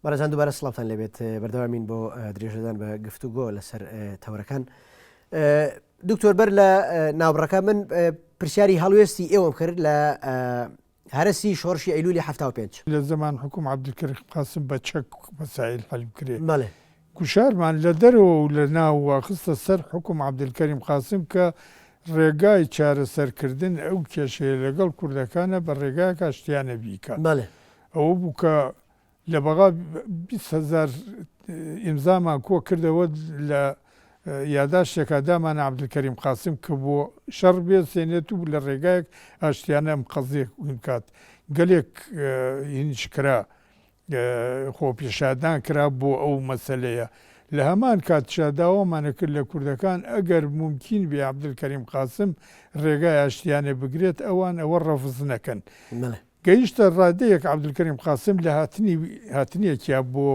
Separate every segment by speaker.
Speaker 1: بەڕێزان دووبارە سڵاوتان لێبێت بەردەوامین بۆ درێژەدان بە گفتوگۆ لەسەر تەورەکان. دکتۆر بەر لە ناوبڕەکە من پرسیاری هەڵوێستی ئێوەم کرد لە هەرسی شۆڕشی ئەیلولی 75
Speaker 2: لە زەمان حکوم عەبدولکەریم قاسم بە چەک مەسائل هەڵ بکرێ.
Speaker 1: بەڵێ
Speaker 2: گوشارمان لە دەرەوە و لە ناو واخستە سەر حکوم عەبدولکەریم قاسم کە ڕێگای چارەسەرکردن ئەو کێشەیە لەگەڵ کوردەکانە بە ڕێگای کاشتیانە بیکە.
Speaker 1: بەڵێ
Speaker 2: ئەوە بوو کە لە بەغا 20,000 ئیمزامان کۆ کردەوە لە یاداشتێکا دامان عەبدولکەریم قاسم کە بۆ شەڕ بێسێنێت و لە ڕێگایەک ئاشتیانە ئەم قەزێک بکات. گەلێک هینیش کرا خۆپیشادان کرا بۆ ئەو مەسەلەیە. لە هەمان کاتشا داوامانە کرد لە کوردەکان ئەگەر ممکن بێ عەبدولکەریم قاسم ڕێگای ئاشتیانە بگرێت ئەوان ئەوە ڕەفز نەکەن. گەیشتە ڕادەیەک عەبدولکەریم قاسم لە هاتنیەکیا بۆ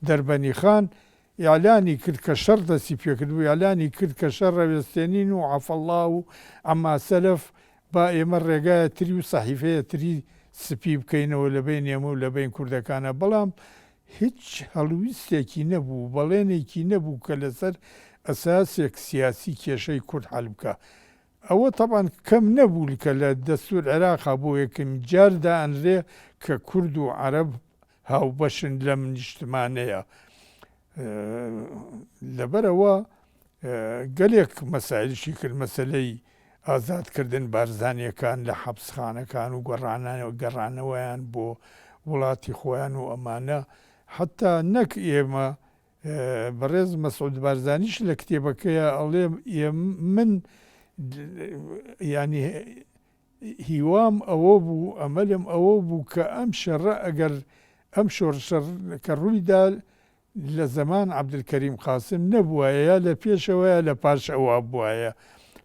Speaker 2: دەربەنی خان ئیعلانی کرد کە شەڕ دەستی پێکرد و ئیعلانی کرد کە شەڕ ڕەوێستێنین و عەفەڵڵا و ئەما سەلەف با ئێمە ڕێگایە تری و سەحیفەیە تری سپی بکەینەوە لە بین ئێمە و لە بین کوردەکانە. بەڵام هیچ هەڵویستێکی نەبوو، بەڵێنێکی نەبوو کە لەسەر ئەساسێک سیاسی کێشەی کورد حەل بکە. ئەوە تەبان کەم نەبوو کە لە دەستور عێراقا بۆ یەکەم جار دائەنرێ کە کورد و عەرەب هاوبەشن لەم نیشتمانەیە. لەبەرەوە گەلێک مەسائلشی کرد، مەسەلەی ئازادکردن بارزانیەکان لە حەبسخانەکان و گەڕانەوەیان بۆ وڵاتی خۆیان و ئەمانە. حتا نەک ئێمە بەڕێز مەسعود بارزانیش لە کتێبەکەیە ئەڵێ من ینی هیوام ئەوە بوو، ئەمەلم ئەوە بوو کە ئەم شەڕە ئەگەر ئەم شۆڕشە کە ڕوویدا لە زەمان عەبدولکەریم قاسم نەبووایە، یا لە پێشەوەیە لە پاش ئەوە بووایە.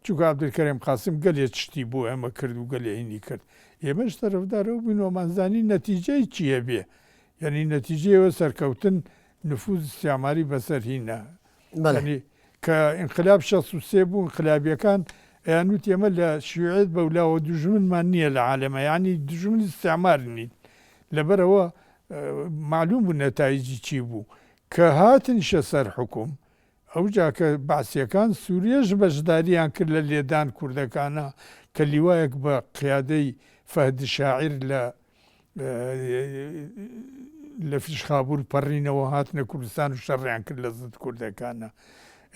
Speaker 2: چونکە عەبدولکەریم قاسم گەلێ شتی بۆ ئێمە کرد و گەلێنی کرد. ئێمەش تەرەفدارەوە بووینەوەمانزانی نەتیجەی چییە بێ، یعنی نەتیجەیەوە سەرکەوتن نفوذ استعماری بەسەر هینە. کە ئینقلاب 63 بوو، ئینقلابیەکان ئەیانوت ئێمە لە شیوعیت بەولاوە دوژمنمان نییە لە عالەمە، یعنی دوژمن استعمار نین. لەبەرەوە معلوم بوو نەتایجی چی بوو کە هاتنشە سەر حکوم. ئەوجا کە باسیەکان سووریەش بەشداریان کرد لە لێدان کوردەکانە کە لیوایەک بە قیادەی فەهد شاعیر لە فیشخابور پەڕینەوە هاتنە کوردستان و شەڕیان کرد لە زت کوردەکانە.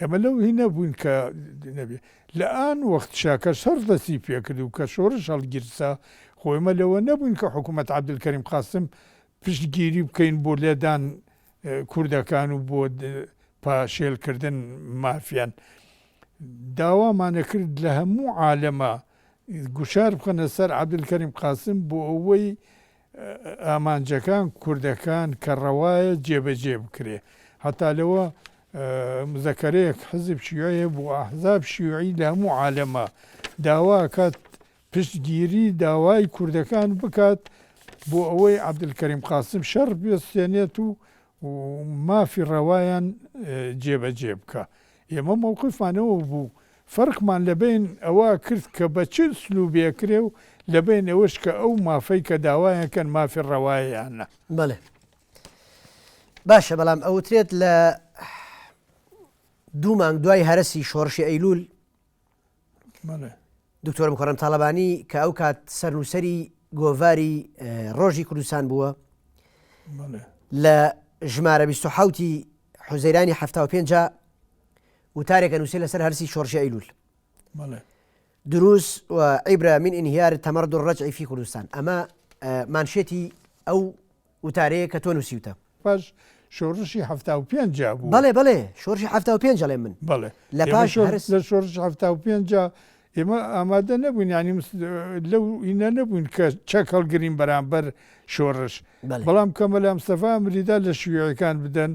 Speaker 2: ئێمە لەو هی نەبووین کە نەبێ لە ئان وەختشا کە شەڕ دەستی پێکرد و کە شۆڕش هەڵگیرسا خۆیمە لەوە نەبووین کە حکوومەت عەبدولکەریم قاسم پشتگیری بکەین بۆ لێدان کوردەکان و بۆ پاشێلکردن مافیان. داوامانە کرد لە هەموو عالەمە گوشار بخەنە سەر عەبدولکەریم قاسم بۆ ئەوەی ئامانجەکان کوردەکان کە ڕەوایە جێبەجێ بکرێ. هەتا لەوە مزەکەرەیەک حزب شیوعیە بۆ ئەحزاب شیوعی لە هەموو عالەمە داوا کات پشتگیری داوای کوردەکان بکات بۆ ئەوەی عەبدولکەریم قاسم شەڕ بێستێنێت و مافی ڕەوایان جێبەجێ بکە. ئێمە مووقفمانەوە بوو فەرقمان لەبین ئەوە کرد کە بە چ سلوبێکرێ و لەبین ئەوەش کە ئەو مافەی کە داوایەکەن مافی ڕەواییانە.
Speaker 1: بەڵێ باشە، بەڵام ئەوترێت لە 2 مانگ دوای هەرسی شۆڕشی ئەیلول دکتۆر مکەڕەم تاڵەبانی کە ئەو کات سەرنووسەری گۆڤاری ڕۆژی کوردستان بووە لە ژمارە 27 حوزەیرانی 75 وتارێکە نووسێ لەسەر هەرسی شۆڕشی ئەیلول دروس وعیبرە من انهیار التەمەرد الرەجعی فی کوردستان. ئەمە مانشێتی ئەو وتارەیە کە تۆ نووسیوتە
Speaker 2: پاش شۆڕشی 75 بوو.
Speaker 1: بەڵێ شۆڕشی 75 لێ من
Speaker 2: لە پاش لە شۆڕشی 75 ئێمە ئامادە نەبووین، ینی لەو ئینە نەبووین کە چەک هەڵگرین بەرامبەر شۆڕش. بەڵام کە مەلا مستەفا ئەمریدا لە شیوعیەکان بدەن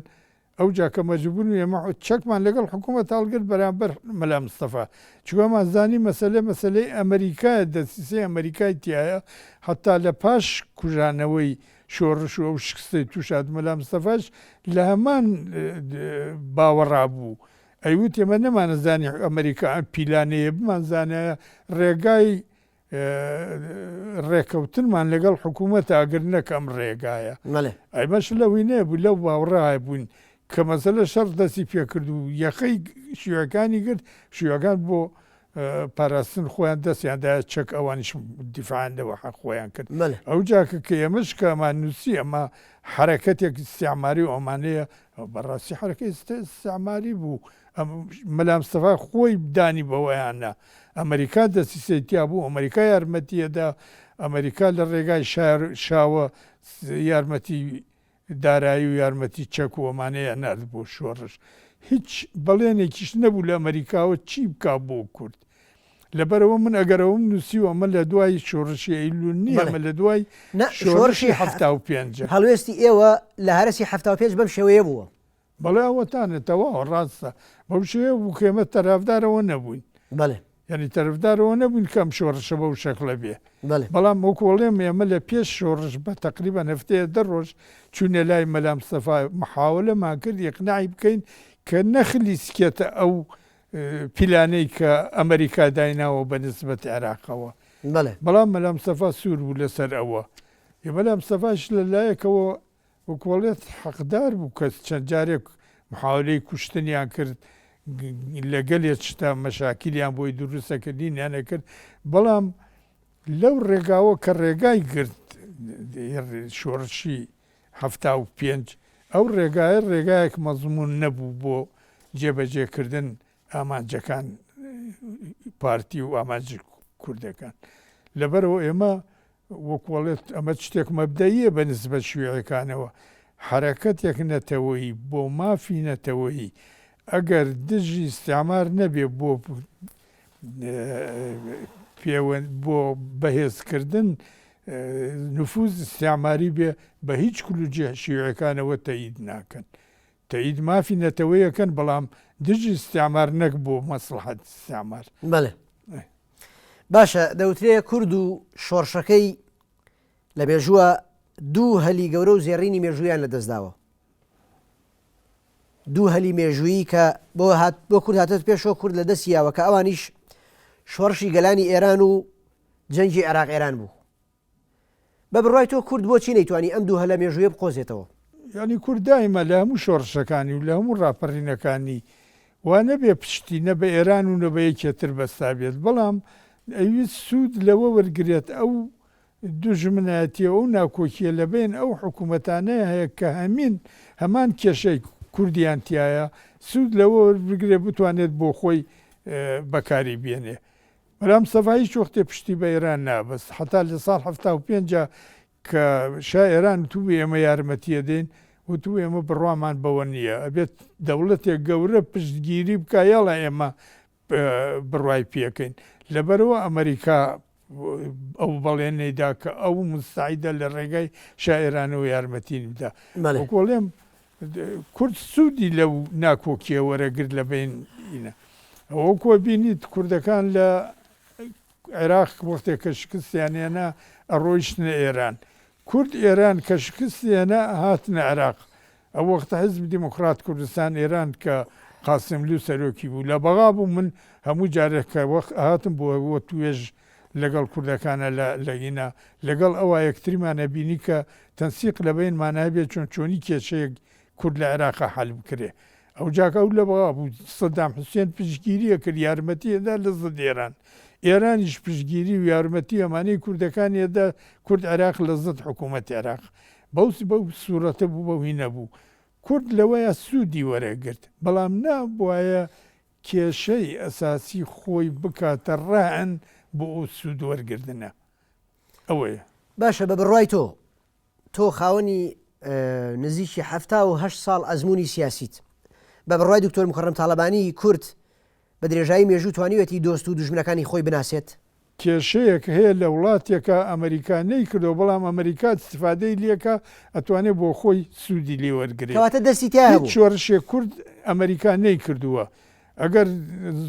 Speaker 2: ئەوجا کە مەجبوورن ئێمە چەکمان لەگەڵ حکوومەت هەڵگرت بەرامبەر مەلا مستەفا. چووەمان زانی مەسەلەی ئەمریکایە، دەسیسەی ئەمریکای تایە. هەتا لە پاش کوژانەوەی شۆڕش و ئەو شکستەی تووشات مەلا مستەفاش لە هەمان باوەڕا بوو. ئەیوت ئێمە نەمانەزانی ئەمریکا ئەم پیلانەیە بمانزانە ڕێگای ڕێکەوتنمان لەگەڵ حکوومەت ئاگر نەک ئەم ڕێگایە ئەمەش لەوی نەبوو لەو باوەڕای بوون کە مەسەلە شەڕ دەستی پێکرد و یەخەی شیوەکانی گرت شیوەکان بۆ پاراستن خۆیان دەستیاندایە چەک ئەوانیش دیفاعاندەوە حەق خۆیان کرد ئەو جاکە کە ئێمەش کەمان نووسی ئەمە حرەکەتێک استعماری و ئەمانەیە بەڕاستی حرەکەی استعماری بوو مەلا مستەفا خۆی بدانی بەوەیانە ئەمریکا دەستی سێتیا بوو ئەمریکا یارمەتیەدا ئەمریکا لە ڕێگای شاوە یارمەتی دارایی و یارمەتی چەک و ئەمانەیە نرد بۆ شۆڕش هیچ بەڵێنێکیش نەبوو لە ئەمریکاوە چی بک بۆ کورد لەبەرەوە من ئەگەرەوەم نووسی و ئەمە لە دوای شۆڕشی ئەیلول نییە ئەمە لە دوای شۆڕشی 75
Speaker 1: هەڵوێستی ئێوە لە هەرسی 75 بەم شێوەیە بووە
Speaker 2: بەڵێ ئەوەتانێتەوە ڕاستە بەو شێوە بوو کێمە تەرافدارەوە نەبووین یعنی تەرفدارەوە نەبووین کەم شۆڕشە بەو شەکلە بێ بەڵام وەکوڵێم ئێمە لە پێش شۆڕش بە تقریبا هەفتەیە دەڕۆژ چوونە لای مەلا مستەفا محاولەمان کرد یەقناعی بکەین کە نەخلی سکێتە ئەو پیلانەی کە ئەمریکا دایناوە بە نسبەت عێراقەوە بەڵام مەلا مستەفا سوور بوو لەسەر ئەوە مەلا مستەفاش لەلایەکەوە وەکوڵێت حەقدار بوو کە چەند جارێک محاولەی کوشتنیان کرد لەگەلێت شتا مەشاکیلیان بۆی دروستەکردینیان نەکرد بەڵام لەو ڕێگاوە کە ڕێگای گرت شۆڕشی 75 ئەو ڕێگایە ڕێگایەک مەزمون نەبوو بۆ جێبەجێکردن ئامانجەکان پارتی و ئامانج کوردەکان لەبەرەوە ئێمە وەکوڵێت ئەمە شتێک مەبدەیە بە نسبەت شوێعەکانەوە حرەکەتێک نەتەوەیی بۆ مافی نەتەوەیی ئەگەر دژی استعمار نەبێ بۆ بەهێزکردن نفوز استعماری بێ بە هیچ کولوجێ شیوعەکانەوە تەیید ناکەن تەیید مافی نەتەوەیەکەن بەڵام دژی استعمار نەک بۆ مەسلحەت استعمار
Speaker 1: باشە دەوترێ کورد و شۆڕشەکەی لە مێژووە دوو هەلی گەورە و زێڕینی مێژوویان لە دەستداوە دوو هەلی مێژوویی کە بۆ کورد هاتێت پێشەوە کورد لە دەستیاوە کە ئەوانیش شۆڕشی گەلانی ئێران و جەنگی عێراق ئێران بوو بە بڕای تۆ کورد بۆچی نەیتوانی ئەم دوو هەلە مێژوویە بقۆزێتەوە
Speaker 2: ینی کورد دایمە لە هەموو شۆڕشەکانی و لە هەموو ڕاپەڕینەکانی وا نەبێ پشتی نە بە ئێران و نە بە یەکێتر بەستا بێت بەڵام ئەویست سوود لەوە وەرگێت ئەو دوژمنایەتیە ئەو ناکۆکیە لەبێن ئەو حکوومەتانەیە هەیە کە هەمان کێشەی کوردیان تایە سوود لەوە وەربگرێ بتوانێت بۆ خۆی بەکاری بێنێ بەڵام سەڤایی وەختێ پشتی بە ئێران نابەست حتا لە ساڵ 75 کە شا ئێران تو ئێمە یارمەتیە دێن و تو ئێمە بڕوامان بەوە نییە ئەبێت دەوڵەتێک گەورە پشتگیری بکایەڵە ئێمە بڕوای پێکەین لەبەرەوە ئەمریکا ئەو بەڵێنەیدا کە ئەو مستعیدە لە ڕێگای شائێرانەوە یارمەتیندا وەکوڵێم کورد سوودی لەو ناکۆکیە وەرەگرت لە بین ئینە ئەوە کۆ بینیت کوردەکان لە عێراق وەختێک کە شکستیانێنە ئەڕۆیشتنە ئێران کورد ئێران کە شکستیانە هاتنە عێراق ئەو وەختە حیزب دیموکرات کوردستان ئێران کە قاسملو سەرۆکی بوو لە بەغا بوو من هەموو جارێککە وەخت هاتم بۆ توێژ لەگەڵ کوردەکانە لەگینا لەگەڵ ئەوە یەکتریمانە بینی کە تەنسیق لە بینمانای بێت چۆنی کێشەیەک کورد لە عێراقا حەل بکرێ ئەو جاکە ئەو لە بەغا بوو سەدام حوسێن پشتگیریە کرد یارمەتیەدا لە زەد ئێرانیش پشتگیری و یارمەتی ئەمانەی کوردەکانیەدا کورد عێراق لە زەد حکوومەت عێراق بەو سوورەتە بوو بەو هی نەبوو کورد لەوەیە سوودی وەرەگرت بەڵام نابواە کێشەی ئەساسی خۆی بکاتە ڕائن بۆ ئەو سوود وەرگردنە ئەوەیە
Speaker 1: باشە بە بڕای تۆ خاوەنی نزیکی 7 ساڵ ئەزمموی سیاسیت بە بڕای دکتۆر مکەڕەم تاڵەبانی کورد بە درێژایی مێژوو توانیوەتی دۆست و دوژمنەکانی خۆی بناسێت
Speaker 2: کێشەیەک هەیە لە وڵاتێکە ئەمریکانەی کردەوە بەڵام ئەمریکا استفادەی لێکە ئەتوانێت بۆ خۆی سوودی لێ وەرگێت
Speaker 1: دەستی تیا
Speaker 2: شۆڕشێک کورد ئەمریکانەی کردووە ئەگەر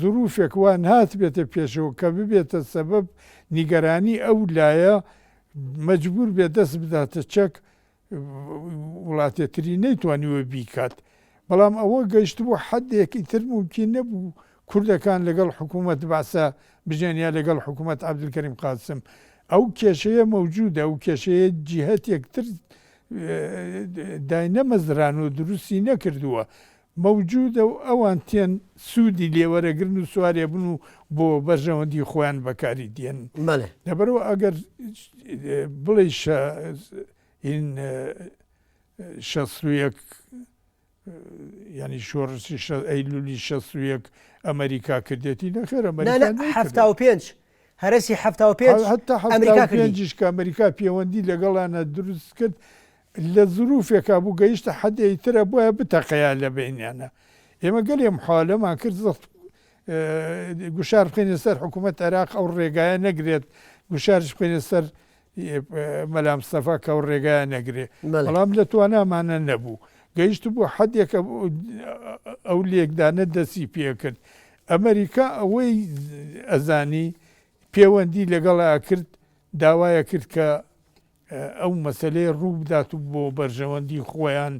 Speaker 2: زروفێک وان هات بێتە پێشەوە کە ببێتە سەبەب نیگەرانی ئەو لایە مەجبور بێت دەست بداتە چەک وڵاتێتری نەیتوانیوە بیکات بەڵام ئەوە گەیشت بۆ حەدێکی تر ممکن نەبوو کوردەکان لەگەڵ حکوومەت باسە بژێنیا لەگەڵ حکوومەت عەبدولکەریم قاسم ئەو کێشەیە مەوجودە ئەو کێشەیە جیهەتێکتر داینەمەزران و دروستی نەکردووە مەوجودە و ئەوان تێن سوودی لێوەرەگرن و سوارێ بن و بۆ بەرژەوەندی خۆیان بەکاری دێن لەبەرەوە ئەگەر بڵێ این 61 ینی شۆڕشی ئەیلولی 61 ئەمریکا کردێتی نەخێر
Speaker 1: ئەمریکا هەرسی
Speaker 2: 75 کە ئەمریکا پەیوەندی لەگەڵانە دروست کرد لە زروفێکا بوو گەیشتە حەدێکی ترە بۆیە بتەقەیە لە بینیانە ئێمە گەلێ محاولەمان کرد گوشار بخێنە سەر حکوومەت عێراق ئەو ڕێگایە نەگرێت گوشارش بخێنە سەر مەلا مستەفا کە ئەو ڕێگایە نەگرێت بەڵام لە توانامانە نەبوو گەیشت بوو حەدێکە ئەو لێکدانە دەستی پێکرد ئەمریکا ئەوەی ئەزانی پەیوەندی لەگەڵا کرد داوایە کرد کە ئەو مەسلەی ڕوو بدات و بۆ بەرژەوەندی خۆیان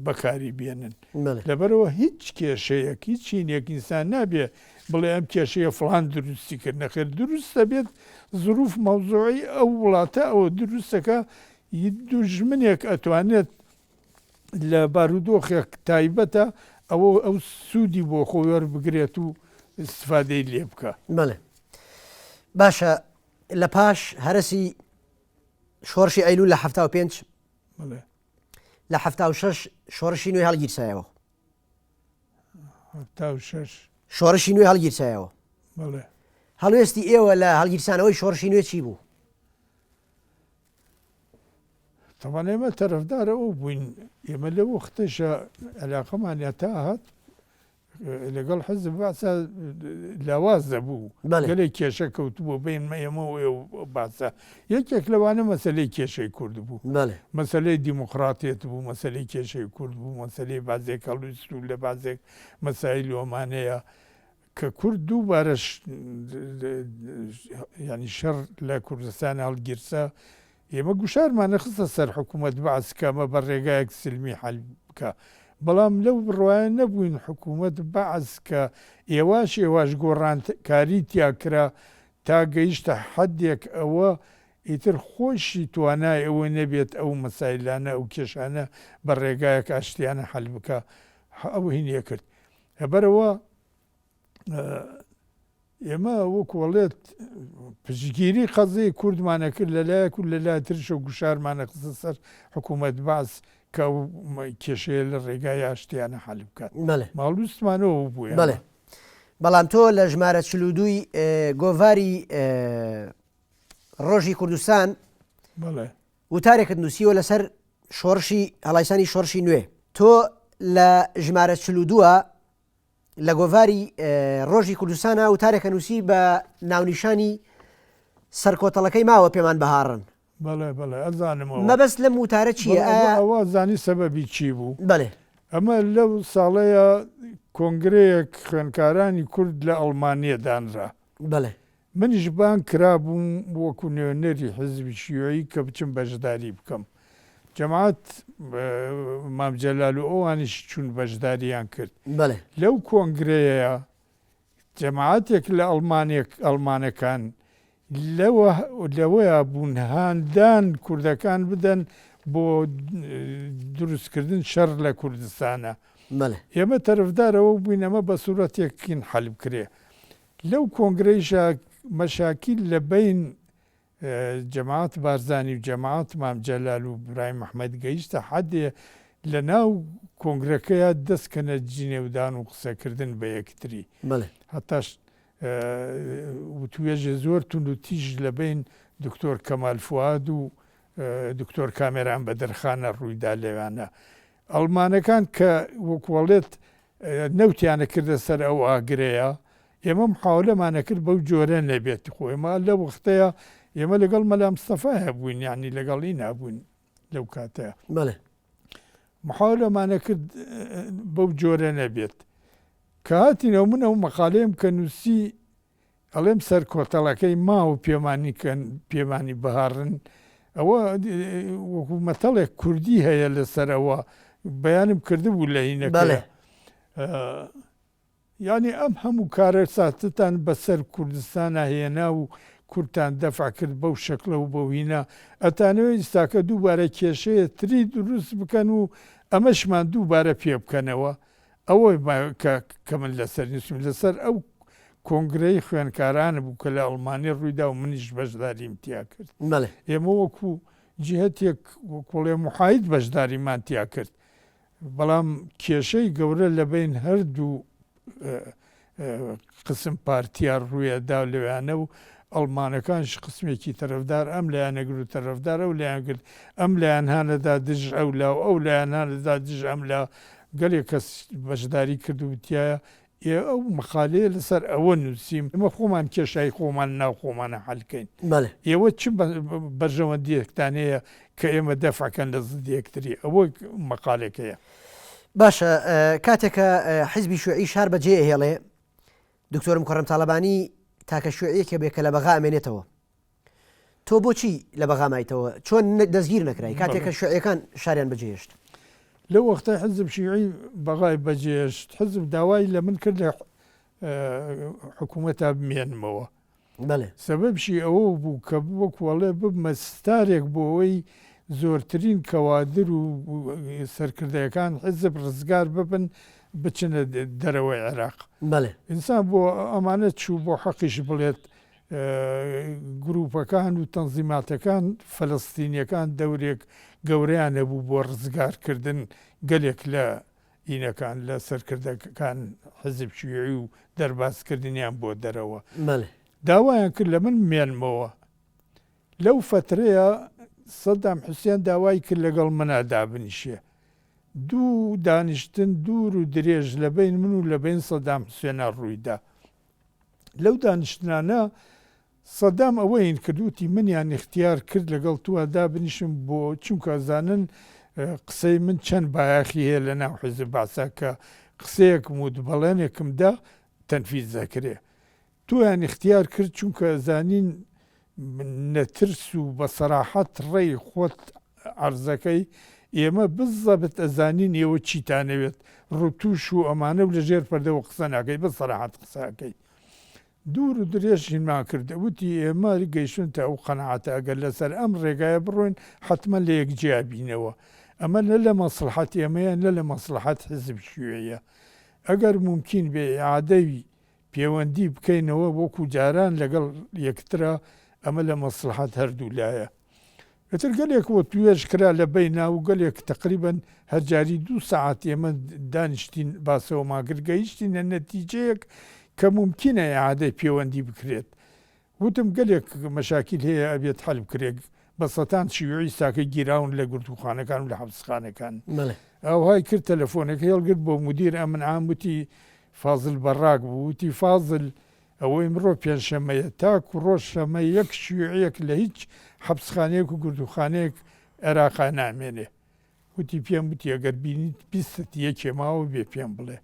Speaker 2: بەکاری بێنن لەبەرەوە هیچ کێشەیەک هیچ چینێک ئینسان نابێ بڵێ ئەم کێشەیە فڵان دروستی کرد نەخێر دروستە بێت زروف مەوزوعی ئەو وڵاتە ئەوە دروستەکە دوژمنێک ئەتوانێت لە بارودۆخێک تایبەتە ئەو سوودی بۆ خۆی وەربگرێت و استفادەی لێ بکە
Speaker 1: باشە لە پاش هەرسی شۆڕشی ئەیلول لە 75 لە 76 شۆڕشی نوێی هەڵگیرسایەوە شۆڕشی نوێ هەڵگیرسایەوە هەڵوێستی ئێوە لە هەڵگیرسانەوەی شۆڕشی نوێ چی بوو؟
Speaker 2: تەمان ئێمە تەرەفدارە ئەو بووین ئێمە لە وەختەشە عەلاقەمان تا هات لەگەڵ حزب باسە لاواز دەبوو گەلێک کێشە کەوتبوو بین ئێمە باسە یەکێک لەوانە مەسلەی کێشەی کورد بوو مەسلەی دیموقراتێت بوو مەسلەی کێشەی کورد بوو مەسلەی بازێک هەڵویست و لە بازێک مەسایل ئۆمانەیە کە کورد دووبارەش ینی شەڕ لە کوردستان هەڵگیرسە ئێمە گوشارمانە خستە سەر حکوومەت بەعس کەمە بە ڕێگایەک سلمی حەل بکە بەڵام لەو بڕواایە نەبووین حکوومەت بەعس کە ئێواش گۆڕانکاری تیاکرا تا گەیشتە حەدێک ئەوە ئیتر خۆشی توانای ئەوە نەبێت ئەو مەسایلانە ئەو کێشانە بە ڕێگایەک ئاشتیانە حەل بکە ئەو هینیە کرد هەبەرەوە ئێمە وەکوڵێت پشگیری قەزەی کوردمانە کرد لەلایەک و لەلای ترشە گوشارمانە قسە سەر حکوومەت باس کە کێشەیە لە ڕێگای ئاشتیانە حەل بکات ماڵوستمانەوە بووە
Speaker 1: بەڵام تۆ لە ژمارە 42 گۆڤاری ڕۆژی کوردستان وتارێکت نووسیوە لەسەر شۆڕشی هەڵایسانی شۆڕشی نوێ تۆ لە ژمارە 42 لە گۆڤاری ڕۆژی کوردستانە وتارێکە نووسی بە ناونیشانی سەرکۆتەڵەکەی ماوە پێمان بەهاڕن
Speaker 2: ئەزانمەوە
Speaker 1: مەبەست لەم وتارە چییە
Speaker 2: ئەوە زانی سەبەبی چی بوو
Speaker 1: بەڵێ
Speaker 2: ئەمە لەو ساڵەیە کۆنگرەیەک خوێندکارانی کورد لە ئەڵمانیە دانرا
Speaker 1: بەڵێ
Speaker 2: منیش بان کرابووم وەکو نوێنەری حزبی شیوعی کە بچم بەشداری بکەم جەماعەت مام جەلال و ئەوانیش چوون بەشداریان کرد لەو کۆنگرەیە جەماعەتێک لە ئەڵمانەکان لەوەیە بوون هاندان کوردەکان بدەن بۆ دروستکردن شەڕ لە کوردستانە ئێمە تەرەفدارەوە بووین ئەمە بە سوورەتێکین حەل بکرێ لەو کۆنگرەیشە مەشاکیل لە بین جەماعەت بارزانی و جەماعەت مام جەلال و برایم محمەد گەیشتە حەدێ لە ناو کۆنگرەکەیە دەستکەنە جینێودان و قسەکردن بە یەکتری هەتاش وتوێژە زۆر تون و تیژ لە بین دکتۆر کەمال فواد و دکتۆر کامێران بەدرخانە ڕوویدا لێوانە ئەڵمانەکان کە وەکوڵێت نەوتیانە کردە سەر ئەو ئاگرەیە ئێمە محاولەمانە کرد بەو جۆرە نەبێت خۆیمە لە وەختەیە ئێمە لەگەڵ مەلا مستەفا بووین یعنی لەگەڵی نابووین لەو کاتەیە محاولەمانە کرد بەو جۆرە نەبێت کە هاتینەوە من ئەو مەقالەیەم کە نووسی ئەڵێم سەر کۆتەڵەکەی ماوە پێمانی بەهاڕن ئەوە وەکو مەتەڵێک کوردی هەیە لەسەرەوە بەیانم کردبوو لە هینەکە یعنی ئەم هەموو کارە ساتتان بەسەر کوردستانە هێنا و کورتان دەفع کرد بەو شەکلە و بەو هینە ئەتانەوەی ئێستاکە دووبارە کێشەیە تری دروست بکەن و ئەمەشمان دووبارە پێ بکەنەوە ئەوەی کە من لەسەر نووسم لەسەر ئەو کۆنگرەی خوێنکارانە بوو کە لە ئەڵمانی ڕوویدا و منیش بەشداریم تیا کرد ئێمە وەکو جهتێک کۆڵێ محایت بەشداریمان تیا کرد بەڵام کێشەی گەورە لەبین هەردوو قسم پارتیار ڕوویەدا لەوێیانە و ئەڵمانەکانش قسمێکی تەرەفدار ئەم لایەنەگر و تەرەفدار ئەو لایەن کرد ئەم لایەن هانەدا دژ ئەو لا و ئەو لایەن هانەدا دژ ئەم لا گەلێک کەس بەشداری کرد و تایە ئەو مخالەیە لەسەر ئەوە نووسیم ئەمە خۆمان کێشایی خۆمان ناو خۆمانە حەلکەین ئێوە چ بەرژەوەندیەکتانەیە کە ئێمە دەفعکەن لە زدیەکتری ئەوە مەقالێکەیە
Speaker 1: باشە کاتێکە حیزبی شوعی شار بەجێ هێڵێ دکتۆر مکەڕەم تاڵەبانی تاکە شوعیەکە بێ کە لە بەغا ئەمێنێتەوە تۆ بۆچی لە بەغا مایتەوە چۆن دەستگیر نەکرای کاتێکە شوعیەکان شاریان بەجێهێشت
Speaker 2: لەو وەختە حزب شیوعی بەغای بەجێهێشت حزب داوای لە من کرد لە حکوومەتا بمێنمەوە سەبەبشی ئەوە بوو کە وەکوڵێ ببمە ستارێک بۆ ئەوەی زۆرترین کەوادر و سەرکردەکان حزب ڕزگار ببن بچنە دەرەوەی عێراق ئینسان بۆ ئەمانە چوو بۆ حەقیش بڵێت گروپەکان و تەنزیماتەکان فەلەستینیەکان دەورێک گەورەیان نەبوو بۆ ڕزگارکردن گەلێک لە ئینەکان لە سەرکردەکان حزب شیوعی و دەرباسکردنیان بۆ دەرەوە داوایان کرد لە من مێنمەوە لەو فترەیە سەدام حوسێن داوای کرد لەگەڵ منادا بنیشێ دوو دانیشتن دوور و درێژ لە بین من و لە بین سەدام حوسێنە ڕوویدا لەو دانیشتانە سەدام ئەوەین کردوتی منیان اختیار کرد لەگەڵ تووادا بنیشم بۆ چونکە زانن قسەی من چەند بایاخی هەیە لە ناو حزب باسا کە قسەیەکم و بەڵێنێکمدا تەنفیز دەکرێ تویان اختیار کرد چونکە زانین نەترس و بە سەراحەت ڕێی خۆت عەرزەکەی ئێمە بزەبت ئەزانین ئێوە چیتانەوێت ڕوتوش و ئەمانە و لەژێر پەردەوە قسە ناکەی بە سەراحەت قسەکەی دوور و درێژینمان کردە وتی ئێمە گەیشتونتە ئەو قەنەعەتە ئەگەر لەسەر ئەم ڕێگایە بڕۆین حتممە لە یەکجیابینەوە ئەمە نە لە مەسلحەت ئێمەیە نە لە مەسلحەت حزب شیوعیە ئەگەر ممکن بێ ئیعادەوی پەیوەندی بکەینەوە وەکو جاران لەگەڵ یەکترە ئەمە لە مەسلحەت هەردوو لایە ئەتر گەلێک وە توێژ کرا لە بەینا و گەلێک تقریبەن هەرجاری 2 ساعت ئێمە دانیشتین باسەوە ماگرگەیشتینە نەتیجەیەک کە ممکنە ئیعادەی پەیوەندی بکرێت وتم گەلێک مەشاکیل هەیە ئەبێت حەل بکرێت بە سەتان شیوعی ساکە گیراون لە گرتوخانەکان و لە حەبسخانەکان ئەوهای کرد تەلەفۆنەکە هێڵگرت بۆ مدیر ئەمن عاموتی فازل بەڕاک بوو وتی فازل ئەوەی مرۆ پێنجشەمەیە تاکو ڕۆژ شەمە یەک شیوعیەک لە هیچ حەبسخانەیەک و گرتوخانەیەک عێراقا نامێنێ وتی پێم وتی ئەگەر بینیت بیست یەکێ ماوە بێ پێم بڵێ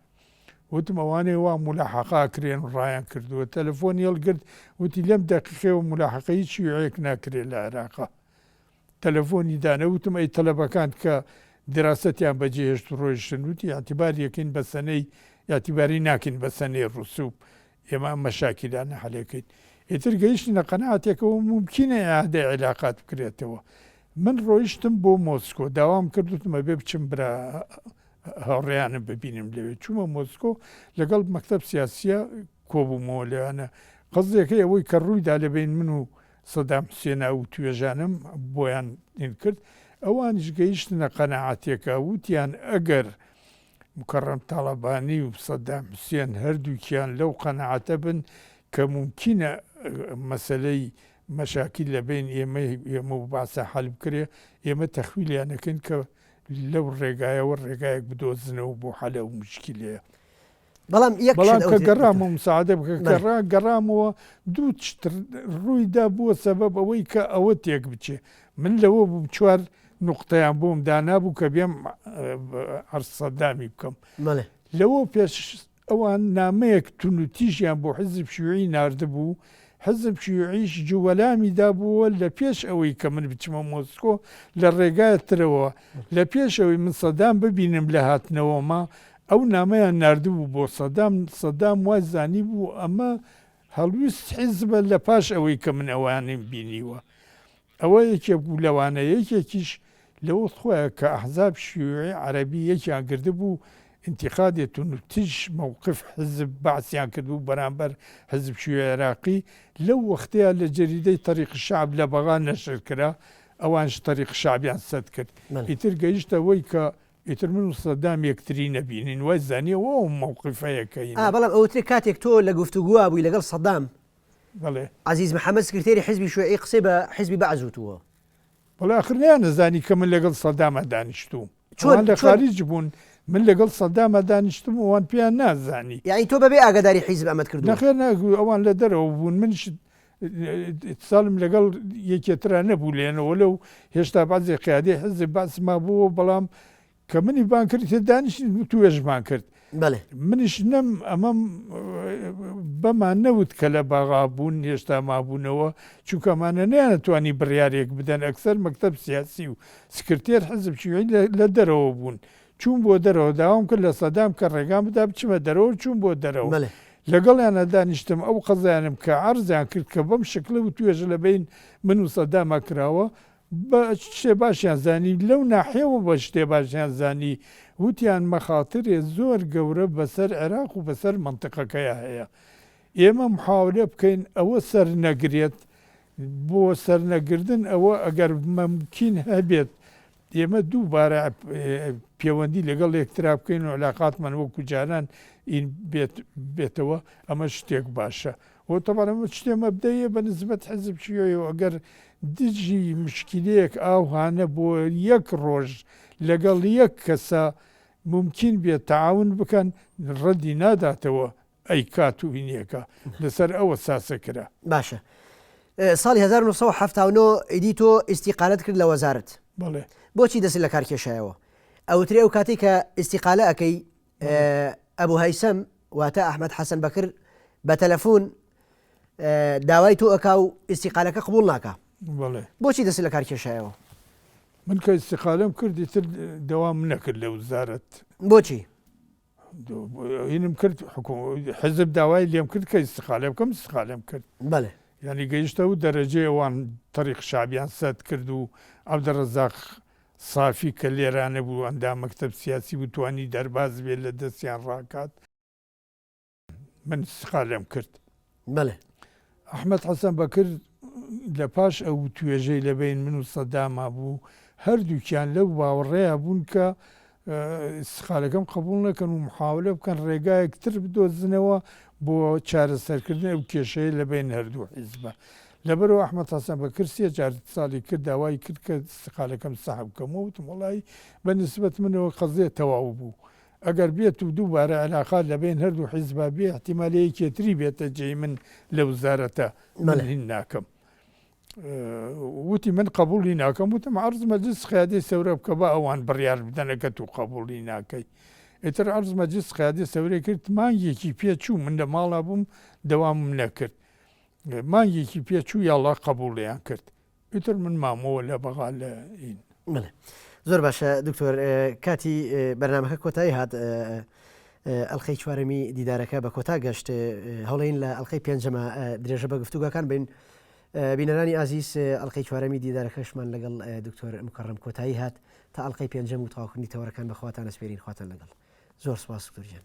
Speaker 2: وتم ئەوانێ وا مولاحەقا کرێن و ڕایان کردووە تەلەفۆنی هەڵگرت وتی لەم دەقیقەوە مولاحەقە هیچ شیوعیەک ناکرێت لە عێراقا تەلەفۆنی دانە وتم ئەی تەلەبەکان کە دراستیان بەجێهێشت و ڕۆیشتن وتی ئەعتیباری یەکەین بە سەنەی یاعتیباری ناکەین بە سەنەی ڕوسوب ئێمە مەشاکیلانە حەلەکەین ئیتر گەیشتنە قەنەعاتێکەوە ممکنە ئیعادەی عێلاقات بکرێتەوە من ڕۆیشتم بۆ مۆسکۆ داوام کردوتمە بێ بچم برا هەوڕێیانم ببینم لەوێ چوومە مۆسکۆ لەگەڵ مەکتەب سیاسیە کۆبوومەوە لەوانە قەزێکەکەی ئەوەی کە ڕوویدا لەبین من و سەدام حوسێنە و توێژانم بۆیان نین کرد ئەوانیش گەیشتنە قەنەعاتێکە وتیان ئەگەر مکەڕەم تاڵەبانی و سەدام حوسێن هەردووکیان لەو قەنەعاتە بن کە ممکنە مەسەلەی مەشاکیل لەبین ئێمە و باسە حەل بکرێ ئێمە تەخویلیانەکەن کە لەو ڕێگایەوە ڕێگایەک بدۆزنەوە بۆ حەلە و مشکلەیە
Speaker 1: بەڵام
Speaker 2: کە گەڕامەوە مساعدە بکە گەڕامەوە دوو ڕوویدا بووە سەبەب ئەوەی کە ئەوە تێک بچێ من لەوە بوو 4 نقطەیان بۆم دانابوو کە بێم عەرسەدامی بکەم لەوە پێش ئەوان نامەیەک تونوتیژیان بۆ حزب شیوعی ناردبوو حزب شیوعیش جووەلامیدا بووە لە پێش ئەوەی کە من بچمە مۆسکۆ لە ڕێگایەترەوە لە پێش ئەوەی من سەدام ببینم لە هاتنەوەما ئەو نامەیان ناردبوو بۆ سەدام وای زانی بوو ئەمە هەڵویست حیزبە لە پاش ئەوەی کە من ئەوانم بینیوە ئەوە یەکێ بوو لەوانە یەکێکیش لەوە خۆیە کە ئەحزاب شیوعی عەرەبی یەکیان کرده بوو انتقادێتون و تژ مووقف حزب باسییان کردبوو بەرامبەر حزب شیوعی عێراقی لەو وەختەیە لە جەریدەی تەریق الشعب لە بەغا نەشر کرا ئەوانش تەریق شعبیان سەد کرد ئیتر گەیشتەوەی کە ئیتر من و سەدام یەکتری نەبینین وای زانیەوە ئەو مووقفەیەکەین
Speaker 1: بەڵام ئەوترێ کاتێک تۆ لە گفتوگووا بووی لەگەڵ سەدام
Speaker 2: بەڵێ
Speaker 1: عزیز محەممەد سکرتێری حزبی شوێعی قسەی بە حزبی بەعزوتووە
Speaker 2: بەڵێ ئاخرنیان نەزانی کە من لەگەڵ سەدامە دانیشتوم چۆن لە خارج بوون من لەگەڵ سەدامە دانیشتم ئەوان پێیان نازانی
Speaker 1: یعنی تۆ بەبێ ئاگاداری حیزب ئەمەد کردو
Speaker 2: نەخێر ناگو ئەوان لە دەرەوە بوون منش ساڵم لەگەڵ یەکێترا نەبوو لێنەوە لەو هێشتا بازێ قیادی حزب باسما بووە بەڵام کە منی بان کرد دانیشت توێژمان کرد منیش نەم ئەمەم بەمان نەوت کە لە باغا بوون هێشتا مابوونەوە چونکەمانە نیانەتوانی بڕیارێک بدەن ئەکسەر مەکتەب سیاسی و سکرتێر حزب شیوعی لە دەرەوە بوون چوون بۆ دەرەوە داوام کرد لە سەدام کە ڕێگام بدا بچمە دەرەوە چوون بۆ دەرەوە لەگەڵیانە دانیشتم ئەو قەزایانم کە عەرزیان کرد کە بەم شکلە و توێژە لە بین من و سەدامە کراوە بە شتێ باشیان زانی لەو ناحێەوە بە شتێ باشیان زانی وتیان مەخاترێ زۆر گەورە بەسەر عێراق و بەسەر منتیقەکەیە هەیە ئێمە محاولە بکەین ئەوە سەر نەگرێت بۆ سەرنەگردن ئەوە ئەگەر مەمکین هەبێت ئێمە دووبارە پەیوەندی لەگەڵ یەکترا بکەین و علاقاتمان وەکو جاران بێتەوە ئەمە شتێک باشە بۆ تەبارە ئەمە شتێ مەبدەیە بە نسبەت حزب شیوعی ئەگەر دژی مشکلەیەک ئاوهانە بۆ یەک ڕۆژ لەگەڵ یەک کەسە ممکن بێت تەعاون بکەن ڕەدی ناداتەوە ئەی کات و هینیەکە لەسەر ئەوە ساسە کرا
Speaker 1: باشە ساڵی 1970 ئیدی تۆ ئیستیقالەت کرد لە وەزارەت
Speaker 2: بەڵێ
Speaker 1: بۆچی دەست لە کارکێشایەوە ئەوترێ ئەو کاتێک کە ئیستیقالە ئەەکەی ئەبوو هەیسەم واتە ئەحمەد حەسەن بەکر بە تەلەفۆن داوای تۆ ئەکا و ئیستیقالەکە قبوڵ ناکە بۆچی دەست لە کارکێشایەوە
Speaker 2: من کە ئیستیقالەم کردی تر دەوام نەکرد لە وزارەت
Speaker 1: بۆچی
Speaker 2: هینم کرد حزب داوای لێم کرد کە ئیستیقالە بکەم ئیستیقالەم کرد
Speaker 1: بەڵێ
Speaker 2: یعنی گەیشتە و دەرەجێ ئەوان تەریق شعبیان سەد کرد و عەبدەڕەزاق سافی کە لێرانە بوو ئەندام مەکتەب سیاسی بوو توانی دەرباز بێت لە دەستیان ڕاکات من ئیستیقالەم کرد
Speaker 1: بەڵێ
Speaker 2: ئەحمەد حەسەن بەکر لە پاش ئەو توێژەی لەبین من و سەداما بوو هەردووکیان لەو باوەڕێیا بوون کە ئیستیقالەکەم قبوڵ نەکەن و محاولە بکەن ڕێگایەکتر بدۆزنەوە بۆ چارەسەرکردن ئەو کێشەیە لەبین هەردوو حیزبە لەبەرەوە ئەحمەد حەسەن بەکر سێ جار ساڵی کرد داوای کرد کە ئیستیقالەکەم سەحب بکەمەوە وتم وەڵی بە نسبەت منەوە قەزێ تەواو بوو ئەگەر بێت و دووبارە علاقات لەبین هەردوو حیزبا بێ احتیمالەیە کێتری بێتە جێی من لە وزارەتە من هین ناکەم وتی من قبولی ناکەم وتم عەرز مەجلیس قیادەی سەورە بکە بە ئەوان بڕیار بدەنەکە تو قبولی ناکەی ئیتر عەرز مەجلیس قیادەی سەورەی کرد مانگێکی پێچوو من لە ماڵا بووم دەوامم نەکرد مانگێکی پێچوو یاڵا قبولیان کرد ئیتر من مامەوە لە بەغا لە ئین
Speaker 1: زۆر باشە دکتۆر کاتی بەرنامەکە کۆتایی هات ئەڵخەی چوارەمی دیدارەکە بە کۆتا گەشت هەوڵین لە ئەڵخەی پێنجەمە درێژە بە گفتوگەکان بین بینەرانی ئازیز ئەڵخەی چوارەمی دیدارەکەشمان لەگەڵ دکتۆر مکەڕەم کۆتایی هات تا ئەڵخەی پێنجەم و تەواوکردنی تەوەرەکان بەخواتان ئەسپێرین خواتان لەگەڵ زۆر سوپاس دکتۆر جان.